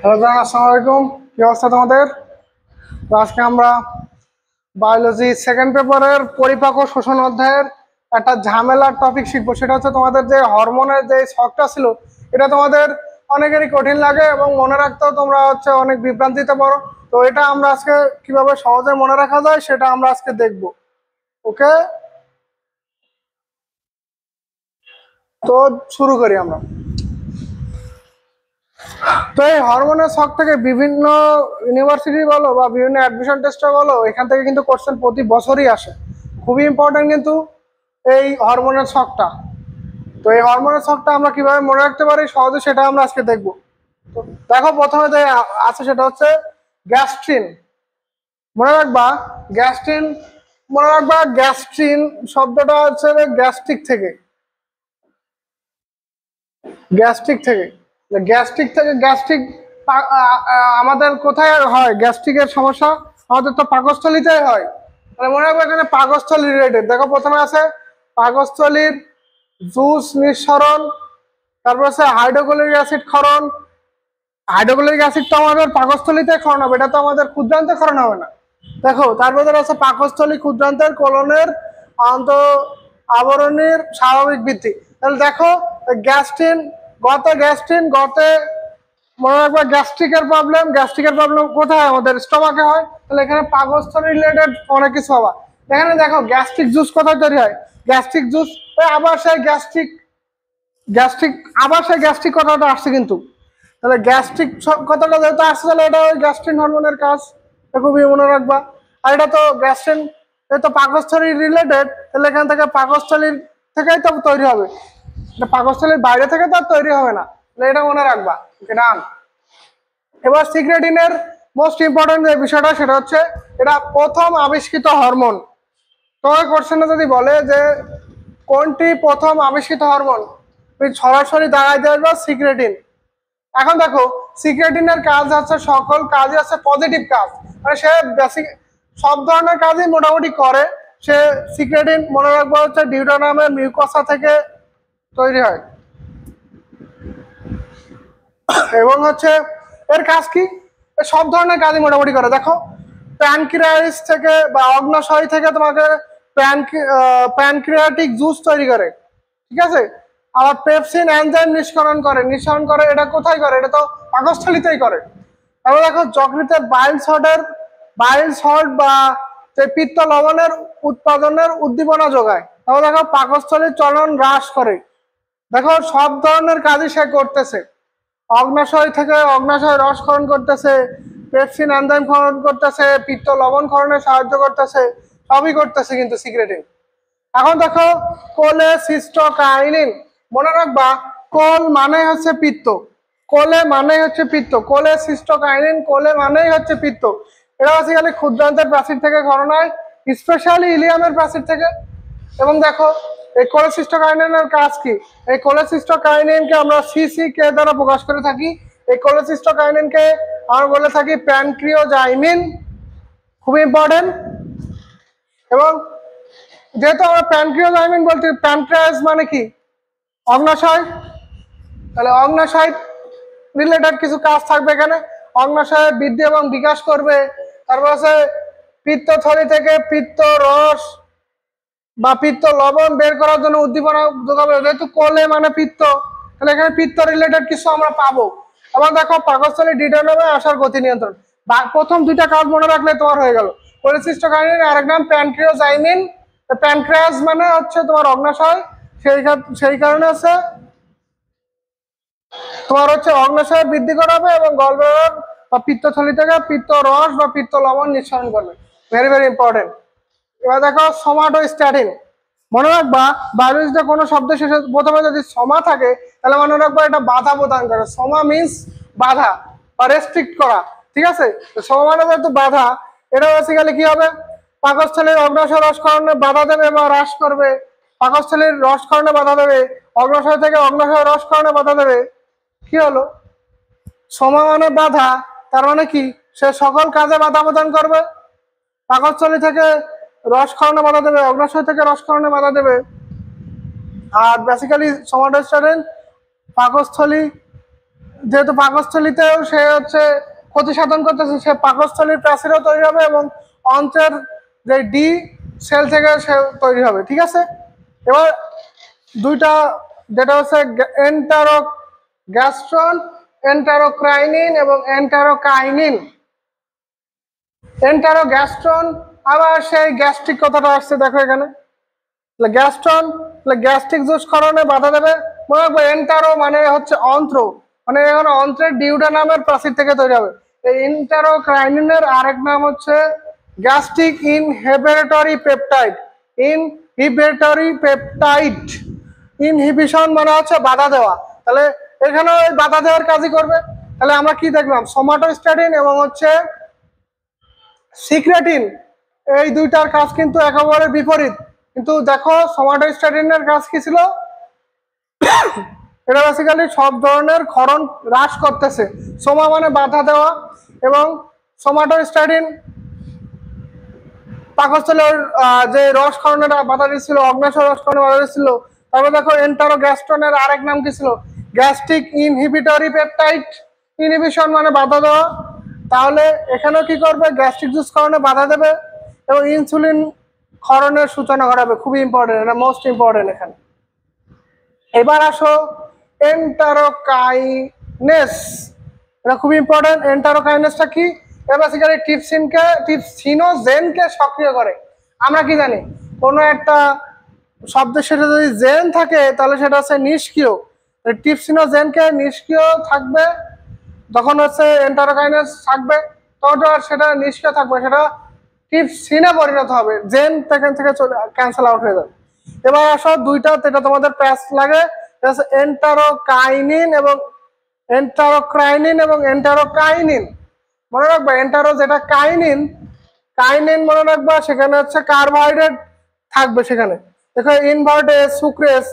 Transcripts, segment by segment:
Hello জান, আসসালামু আলাইকুম। কি অবস্থা তোমাদের? তো আজকে আমরা বায়োলজি সেকেন্ড পেপারের পরিপাক ও শোষণ অধ্যায়ের একটা ঝামেলার টপিক শিখবো। সেটা হচ্ছে তোমাদের যে হরমোনের যে শখটা ছিল, এটা তোমাদের অনেকেরই কঠিন লাগে এবং মনে রাখতেও তোমরা অনেক বিভ্রান্তিতে পড়ো। তো এটা আমরা আজকে কিভাবে সহজে মনে রাখা যায় সেটা আমরা আজকে দেখবো। ওকে, তো শুরু করি আমরা। তো এই হরমোনের ছক থেকে বিভিন্ন ইউনিভার্সিটি বলো বা বিভিন্ন অ্যাডমিশন টেস্টে বলো, এখান থেকে কিন্তু কোশ্চেন প্রতি বছরই আসে। খুবই ইম্পর্টেন্ট কিন্তু এই হরমোনের ছকটা। তো এই হরমোনের ছকটা আমরা কিভাবে মনে রাখতে পারি সহজে, সেটা আমরা আজকে দেখব। তো দেখো, প্রথমে যে আছে সেটা হচ্ছে গ্যাস্ট্রিন। মনে রাখবা গ্যাস্ট্রিন, মনে রাখবা গ্যাস্ট্রিন শব্দটা হচ্ছে গ্যাস্ট্রিক থেকে, গ্যাস্ট্রিক থেকে গ্যাস্ট্রিক থেকে গ্যাস্ট্রিক আমাদের কোথায় হয়? গ্যাস্ট্রিকের সমস্যা আমাদের তো পাকস্থলীতেই হয়। তাহলে মনে রাখবো এখানে পাকস্থলী রিলেটেড। দেখো, প্রথমে আছে পাকস্থলীর জুস নিঃসরণ, তারপর আছে হাইড্রোক্লোরিক অ্যাসিড ক্ষরণ। হাইড্রোক্লোরিক অ্যাসিড তো আমাদের পাকস্থলীতে ক্ষরণ হবে, এটা তো আমাদের ক্ষুদ্রান্তে ক্ষরণ হবে না। দেখো, তারপরে আছে পাকস্থলী ক্ষুদ্রান্তের কোলনের আন্ত আবরণীর স্বাভাবিক বৃদ্ধি। তাহলে দেখো, গ্যাস্ট্রিন গতে মনে রাখবা গ্যাস্ট্রিকের প্রবলেম। গ্যাস্ট্রিকের প্রবলেম কোথায়? আমাদের স্টমাকে হয়। তাহলে এখানে পাকস্থলী রিলেটেড অনেক কিছু হবা। এখানে দেখো গ্যাস্ট্রিক জুস কোথায় তৈরি হয়? গ্যাস্ট্রিক জুস আবার সেই গ্যাস্ট্রিক গ্যাস্ট্রিক আবার সেই গ্যাস্ট্রিক কথাটা আসছে কিন্তু। তাহলে গ্যাস্ট্রিক কথাটা যেহেতু আসছে, তাহলে এটা ওই গ্যাস্ট্রিন হরমোনের কাজ। খুবই মনে রাখবা। আর এটা তো গ্যাস্ট্রিন, এটা তো পাকস্থলী রিলেটেড। তাহলে এখান থেকে পাকস্থলীর থেকেই তো তৈরি হবে, এটা পাকস্থলীর বাইরে থেকে তো আর তৈরি হবে না। এটা মনে রাখবা। ডান। এবার সিক্রেটিনের মোস্ট ইম্পর্টেন্ট যে বিষয়টা, সেটা হচ্ছে এটা প্রথম আবিষ্কৃত হরমোন। তোমার কোশ্চেনে যদি বলে যে কোনটি প্রথম আবিষ্কৃত হরমোন, তুমি সরাসরি দাঁড়াই দেবে সিক্রেটিন। এখন দেখো, সিক্রেটিনের কাজ হচ্ছে, সকল কাজই আছে পজিটিভ কাজ, মানে সে বেসিক সব ধরনের কাজই মোটামুটি করে। সে সিক্রেটিন মনে রাখবো হচ্ছে ডিউটানামের মিউকসা থেকে তৈরি হয়। এবং এর কাজ কি? সব ধরনের কাজই মোটামুটি করে। দেখো, প্যানক্রিয়াস থেকে বা অগ্নাশয় থেকে তোমাকে প্যানক্রিয়াটিক জুস তৈরি করে, ঠিক আছে। আবার পেপসিন এনজাইম নিঃসরণ করে। এটা কোথায় করে? এটা তো পাকস্থলীতেই করে। তারপর দেখো, যকৃতের বাইল সল্ট বা পিত্ত লবণের উৎপাদনের উদ্দীপনা যোগায়। তারপর দেখো, পাকস্থলীর চলন হ্রাস করে। দেখো, সব ধরনের কাজই সে করতেছে। অগ্নাশয় থেকে অগ্নাশয় রস ক্ষরণ করতেছে, পেপসিন এনজাইম ক্ষরণ করতেছে, পিত্ত লবণ ক্ষরণে সাহায্য করতেছে, সবই করতেছে কিন্তু সিক্রেটিন। এখন দেখো, কোলেসিস্টোকাইনিন। মনে রাখবা, কোল মানে হচ্ছে পিত্ত, কোলে মানে হচ্ছে পিত্ত, কোলেসিস্টোকাইনিন কোলে মানেই হচ্ছে পিত্ত। এটা বেসিক্যালি ক্ষুদ্রান্তের প্রাচীর থেকে ক্ষরণ হয়, স্পেশালি ইলিয়ামের প্রাচীর থেকে। এবং দেখো, এই কোলেসিস্টোকাইনিনের কাজ কি? এই কোলেসিস্টোকাইনিনকে আমরা সিসিকে দ্বারা প্রকাশ করে থাকি। এই কোলেসিস্টোকাইনিনকে আমরা বলে থাকি প্যানক্রিওজাইমিন। খুবই ইম্পর্টেন্ট। এবং যেহেতু আমরা প্যানক্রিওজাইমিন বলতে, প্যানক্রিয়াস মানে কি? অগ্নাশয়। তাহলে অগ্নাশয় রিলেটেড কিছু কাজ থাকবে এখানে। অগ্নাশয় বৃদ্ধি এবং বিকাশ করবে। তারপর আছে পিত্তথলি থেকে পিত্ত রস বা পিত্ত লবণ বের করার জন্য উদ্দীপনা যোগাবে। যেহেতু কোলে মানে পিত্ত, তাহলে এখানে পিত্ত রিলেটেড কিছু আমরা পাবো। আবার দেখো, পাকস্থলী ডিউটানামে আসার গতি নিয়ন্ত্রণ। প্রথম দুইটা কাজ মনে রাখলে তোমার হয়ে গেল। কোলেসিস্টোকাইনিন আর এক নাম প্যানক্রিওজাইমিন। প্যানক্রিয়াস মানে হচ্ছে তোমার অগ্নাশয়, সেই কারণে তোমার অগ্নাশয় বৃদ্ধি করাবে এবং গলব্লাডার বা পিত্তথলি থেকে পিত্ত রস বা পিত্ত লবণ নিঃসরণ করবে। Very very important. এবার দেখো, সোমাটোস্ট্যাটিন। মনে রাখবা, বায়োলজিতে কোনো শব্দ শেষে প্রথমে যদি সমা থাকে, তাহলে মনে রাখবা এটা বাধা প্রদান করে। সমা মিন্স বাধা বা রেস্ট্রিক্ট করা, ঠিক আছে। সমা মানে যেহেতু বাধা, এটা বেসিক্যালি কি হবে? পাকস্থলীর অগ্নাশয় রসক্ষরণে বাধা দেবে বা হ্রাস করবে। পাকস্থলীর রসক্ষরণে বাধা দেবে, অগ্নাশয় থেকে অগ্নাশয় রসক্ষরণে বাধা দেবে। কি হলো? সমা মানে বাধা, তার মানে কি? সে সকল কাজে বাধা প্রদান করবে। পাকস্থলী থেকে রসক্ষরণে বাধা দেবে, অগ্নাশয় থেকে রসক্ষরণে বাধা দেবে। আর বেসিক্যালি সোমাটোস্ট্যাটিন পাকস্থলী যেহেতু পাকস্থলীতেও সে হচ্ছে ক্ষতি সাধন করতেছে, সে পাকস্থলীর প্রাচীরও তৈরি হবে এবং অন্ত্রের যে ডি সেল থেকে সে তৈরি হবে। ঠিক আছে, এবার দুইটা যেটা হচ্ছে গ্যাস্ট্রন, এন্টারোক্রাইনিন এবং এন্টারোকাইনিন। গ্যাস্ট্রন, আবার সেই গ্যাস্ট্রিক কথাটা আসছে দেখো এখানে, গ্যাস্ট্রন গ্যাস্ট্রিক জুস ক্ষরণে বাধা দেবে। মনে রাখবো এন্টারো মানে হচ্ছে অন্ত্র, মানে এখানে অন্ত্রের ডিউডেনামের প্রাচীর থেকে তৈরি হবে। এই এন্টারোক্রাইনিনের আরেক নাম হচ্ছে gastric inhibitory peptide. Inhibitory peptide, inhibition মানে হচ্ছে বাধা দেওয়া, তাহলে এখানে ওই বাধা দেওয়ার কাজই করবে। তাহলে আমরা কি দেখলাম, সোমাটোস্ট্যাটিন এবং হচ্ছে সিক্রেটিন, এই দুইটার কাজ কিন্তু একেবারে বিপরীত। কিন্তু দেখো সোমাটোস্ট্যাটিনের কাজ কি ছিল, এটা বেসিক্যালি সব ধরনের ক্ষরণ হ্রাস করতেছে। সোমা মানে বাধা দেওয়া, এবং সোমাটোস্ট্যাটিন পাকস্থলীর যে রস ক্ষরণের বাধা দিচ্ছিল, অগ্ন্যাশয় রস ক্ষরণের বাধা দিচ্ছিল। তারপর দেখো এন্টারোগ্যাস্ট্রনের আরেক নাম কি ছিল, গ্যাস্ট্রিক ইনহিবিটরি পেপটাইড। ইনহিবিশন মানে বাধা দেওয়া, তাহলে এখানেও কি করবে, গ্যাস্ট্রিক জুস ক্ষরণে বাধা দেবে এবং ইনসুলিন ক্ষরণের সূচনা ঘটাবে। খুবই ইম্পর্টেন্ট, এটা মোস্ট ইম্পর্টেন্ট এখানে। এবার আসো এন্টারোকাইনেস, এটা খুব ইম্পর্টেন্ট। এন্টারোকাইনেসটা কি, এটা বেসিক্যালি ট্রিপসিনোজেনকে সক্রিয় করে। আমরা কি জানি, কোনো একটা শব্দের সাথে যদি জেন থাকে তাহলে সেটা হচ্ছে নিষ্ক্রিয়। ট্রিপসিনোজেনকে নিষ্ক্রিয় থাকবে, যখন হচ্ছে এন্টারোকাইনেস থাকবে তখন সেটা নিষ্ক্রিয় থাকবে, সেটা ট্রিপসিনে পরিণত হবে, জেন থেকে চলে ক্যান্সেল আউট হয়ে যাবে। এবার আসো দুইটা, যেটা তোমাদের প্যাচ লাগে, এন্টারোকাইনিন এবং এন্টারোকাইনিন। মনে রাখবা এন্টারো যেটা কাইনিন, মনে রাখবা সেখানে হচ্ছে কার্বোহাইড্রেট থাকবে। সেখানে দেখো ইনভার্টেজ, সুক্রেস,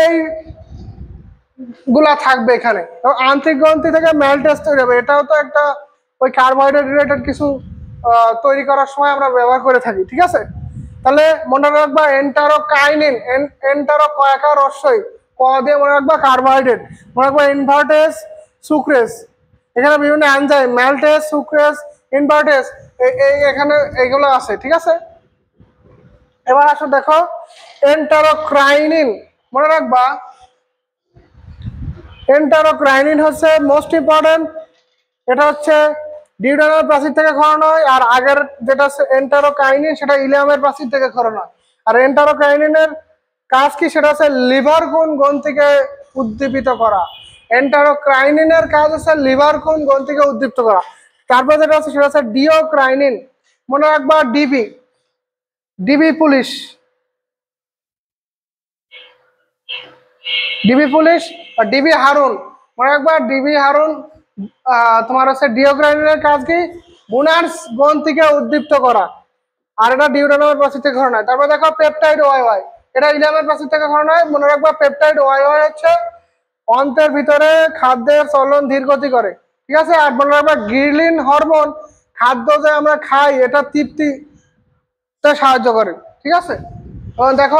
এই গুলা থাকবে এখানে। আন্তরিক গ্রন্থি থেকে ম্যালটেস তৈরি হবে, এটাও তো একটা ওই কার্বোহাইড্রেট রিলেটেড কিছু তৈরি করার সময় আমরা ব্যবহার করে থাকি। ঠিক আছে, তাহলে মনে রাখবা এন্টারোকাইনিন, এন্টারো কয়াকার রস্যই ক দিয়ে মনে রাখবা কার্বোহাইড্রেট, মনে রাখবা ইনভার্টেস, সুক্রেস, এখানে বিভিন্ন এনজাইম ম্যালটেস, সুক্রেস, ইনভার্টেস, এখানে এইগুলো আছে। ঠিক আছে, এবার আসো দেখো এন্টারোক্রাইনিন, মনে রাখবা এন্টারোক্রাইনিন হচ্ছে মোস্ট ইম্পর্টেন্ট। এটা হচ্ছে ডিউডেনাল প্রাচীর থেকে ক্ষরণ হয়, আর আগের যেটা এন্টারোকাইনিন সেটা ইলিয়ামের প্রাচীর থেকে ক্ষরণ হয়। আর এন্টারোকাইনিনের কাজ কি, সেটা হচ্ছে লিভার কোন গ্রন্থিকে উদ্দীপিত করা। এন্টারোক্রাইনিনের কাজ হচ্ছে লিভার কোন গ্রন্থিকে উদ্দীপ্ত করা। তারপর যেটা হচ্ছে সেটা হচ্ছে ডিওক্রাইনিন, মনে রাখবা ডিবি পুলিশ, আর ডিবি হারুন, মনে রাখবা ডিবি হারুন। তোমার হচ্ছে ডিওক্রাইনিনের কাজ কি, বুনার্স গ্রন্থিকে উদ্দীপ্ত করা, আর এটা ডিউডেনামের প্রাচীর থেকে ক্ষরণ হয়। তারপর দেখো পেপটাইড ওয়াই, এটা ইলিয়ামের প্রাচীর থেকে ক্ষরণ হয়। মনে রাখবা পেপটাইড ওয়াই হচ্ছে অন্ত্রের ভিতরে খাদ্যের চলন ধীর গতি করে। ঠিক আছে, আর মনে রাখবা গ্রিলিন হরমোন খাদ্য যে আমরা খাই এটা তৃপ্তিতে সাহায্য করে। ঠিক আছে, দেখো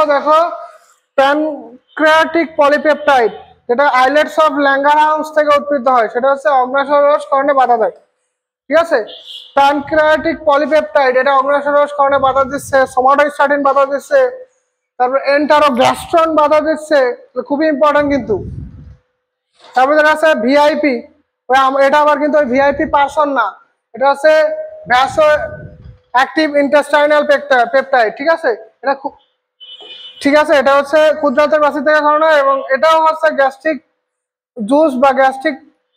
প্যানক্রিয়াটিক পলিপেপটাইড, যেটা আইলেটস অফ ল্যাঙ্গারহাউস থেকে উৎপন্ন হয়, সেটা হচ্ছে অগ্ন্যাশয় রস ক্ষরণে বাধা দেয়। ঠিক আছে, প্যানক্রিয়াটিক পলিপেপটাইড, এটা অগ্ন্যাশয় রস ক্ষরণে বাধা দিচ্ছে, সোমাটোস্ট্যাটিন বাধা দিচ্ছে, তারপর এন্টারোগ্যাস্ট্রন বাধা দিচ্ছে, খুবই ইম্পর্টেন্ট কিন্তু। তারপর যেটা আছে ভিআইপি, এটা আবার কিন্তু ভিআইপি পারসন না, এটা হচ্ছে ভ্যাসো অ্যাক্টিভ ইন্টেস্টাইনাল পেপটাইড। ঠিক আছে, এটা এটা হচ্ছে ক্ষুদ্রান্তের প্রাচীর থেকে ক্ষরণ হয়, এবং এটাও হচ্ছে গ্যাস্ট্রিক জুস বা গ্যাস্ট্রিক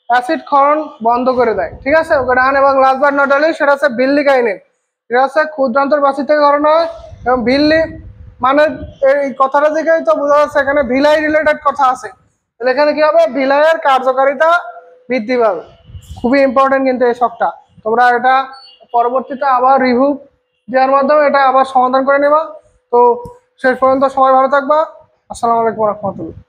অ্যাসিড ক্ষরণ বন্ধ করে দেয়। ঠিক আছে, এবং লাস্ট বাট নট লিস্ট, সেটা হচ্ছে ভিল্লিকাইনিন, এটা হচ্ছে ক্ষুদ্রান্তর প্রাচীর থেকে ক্ষরণ হয়। এবং ভিল্লি মানে এই কথাটা থেকেই তো বোঝা যাচ্ছে এখানে ভিলাই রিলেটেড কথা আছে, তাহলে এখানে কি হবে, ভিলাইয়ের কার্যকারিতা বৃদ্ধি পাবে। খুবই ইম্পর্টেন্ট কিন্তু এই শখটা, তোমরা এটা পরবর্তীতে আবার রিভিউ দেওয়ার মাধ্যমে এটা আবার সমাধান করে নেবা। তো শেষ পর্যন্ত সবাই ভালো থাকবা। আসসালামু আলাইকুম রহমতুল্লাহ।